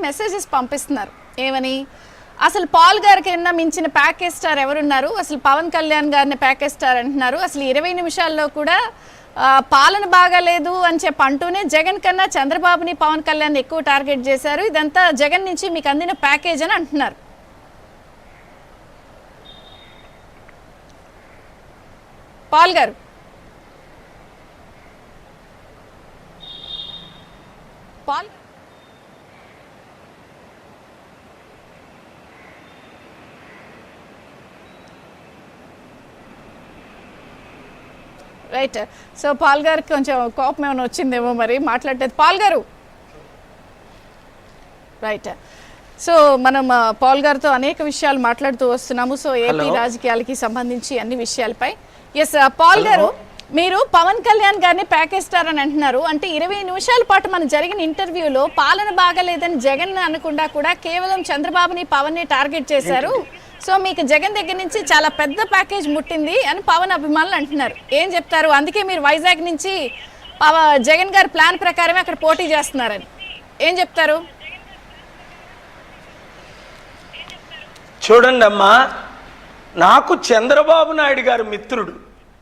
Messages పంపిస్తున్నారు. ఏమని? అసలు పాల్ గారికి కన్నా మించిన ప్యాకేజ్ స్టార్ ఎవరున్నారు? అసలు పవన్ కళ్యాణ్ గారిని ప్యాకేజ్ స్టార్ అంటున్నారు. అసలు 20 నిమిషాల్లో కూడా పాలన బాగాలేదు అని చెప్పి అంటూనే జగన్ కన్నా చంద్రబాబుని పవన్ కళ్యాణ్ ఎక్కువ టార్గెట్ చేశారు. ఇదంతా జగన్ నుంచి మీకు అందిన ప్యాకేజ్ అని అంటున్నారు. పాల్ గారు, పాల్ రైట్. సో పాల్ గారికి కొంచెం కోపం ఏమైనా వచ్చిందేమో మరి మాట్లాడేది. పాల్ గారు రైట్. సో మనం పాల్ గారితో అనేక విషయాలు మాట్లాడుతూ వస్తున్నాము. సో ఏపీ రాజకీయాలకి సంబంధించి అన్ని విషయాలపై. ఎస్ పాల్ గారు, మీరు పవన్ కళ్యాణ్ గారిని ప్యాకేజ్ స్టార్ అని అంటున్నారు. అంటే 20 నిమిషాల పాటు మన జరిగిన ఇంటర్వ్యూలో పాలన బాగాలేదని జగన్ అనకుండా కూడా కేవలం చంద్రబాబుని పవన్ని టార్గెట్ చేశారు. సో మీకు జగన్ దగ్గర నుంచి చాలా పెద్ద ప్యాకేజ్ ముట్టింది అని పవన్ అభిమానులు అంటున్నారు. ఏం చెప్తారు? అందుకే మీరు వైజాగ్ నుంచి జగన్ గారి ప్లాన్ ప్రకారమే అక్కడ పోటీ చేస్తున్నారని ఏం చెప్తారు? చూడండి అమ్మా, నాకు చంద్రబాబు నాయుడు గారు మిత్రుడు.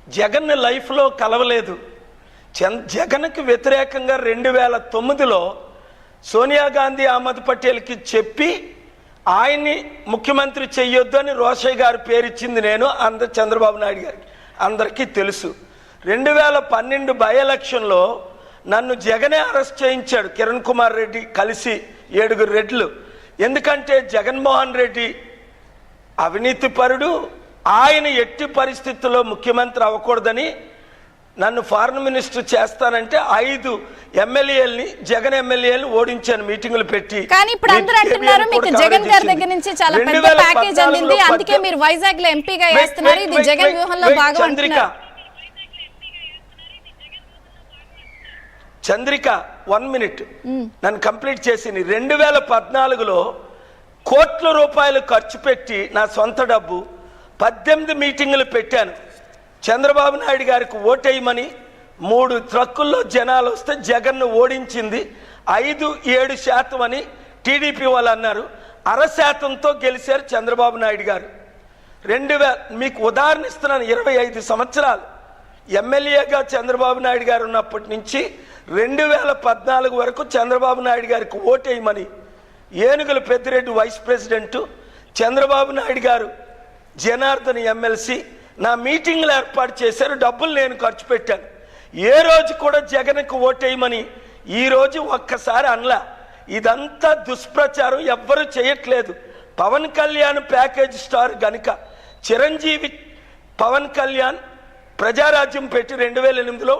జగన్ లైఫ్లో కలవలేదు. జగన్కి వ్యతిరేకంగా 2009లో సోనియా గాంధీ, అహ్మద్ పటేల్కి చెప్పి ఆయన్ని ముఖ్యమంత్రి చెయ్యొద్దు అని రోషయ్య గారు పేరిచ్చింది నేను. చంద్రబాబు నాయుడు గారికి అందరికీ తెలుసు. 2012 బై ఎలక్షన్లో నన్ను జగనే అరెస్ట్ చేయించాడు, కిరణ్ కుమార్ రెడ్డి కలిసి 7 రెడ్లు. ఎందుకంటే జగన్మోహన్ రెడ్డి అవినీతిపరుడు, ఆయన ఎట్టి పరిస్థితుల్లో ముఖ్యమంత్రి అవ్వకూడదని నన్ను ఫారెన్ మినిస్టర్ చేస్తానంటే 5 ఎమ్మెల్యేలని జగన్ ఎమ్మెల్యేలు ఓడించాను మీటింగులు పెట్టి. కానీ ఇప్పుడు అందరూ అంటున్నారు మీకు జగన్ గారి దగ్గర నుంచి చాలా పెద్ద ప్యాకేజ్ అందింది, అందుకే మీరు వైజాగ్ లో ఎంపీగా చేస్తున్నారు. ఇది జగన్ వ్యూహంలో భాగం అంటున్నారు. చంద్రిక 1 మినిట్ నన్ను కంప్లీట్ చేసింది. 2014లో కోట్ల రూపాయలు ఖర్చు పెట్టి నా సొంత డబ్బు 18 మీటింగులు పెట్టాను. చంద్రబాబు నాయుడు గారికి ఓటేయమని 3 ట్రక్కుల్లో జనాలు వస్తే జగన్ను ఓడించింది 5-7% అని టీడీపీ వాళ్ళు అన్నారు. 0.5%తో గెలిచారు చంద్రబాబు నాయుడు గారు. మీకు ఉదాహరణ ఇస్తున్నాను. 25 సంవత్సరాలు ఎమ్మెల్యేగా చంద్రబాబు నాయుడు గారు ఉన్నప్పటి నుంచి 2014 వరకు చంద్రబాబు నాయుడు గారికి ఓటేయమని ఏనుగుల పెద్దిరెడ్డి వైస్ ప్రెసిడెంట్, చంద్రబాబు నాయుడు గారు జనార్దన్ ఎమ్మెల్సీ నా మీటింగ్లు ఏర్పాటు చేశారు. డబ్బులు నేను ఖర్చు పెట్టాను. ఏ రోజు కూడా జగన్కు ఓటేయమని ఈ రోజు ఒక్కసారి అనలా. ఇదంతా దుష్ప్రచారం, ఎవ్వరూ చేయట్లేదు. పవన్ కళ్యాణ్ ప్యాకేజ్ స్టార్ గనుక చిరంజీవి పవన్ కళ్యాణ్ ప్రజారాజ్యం పెట్టి 2008లో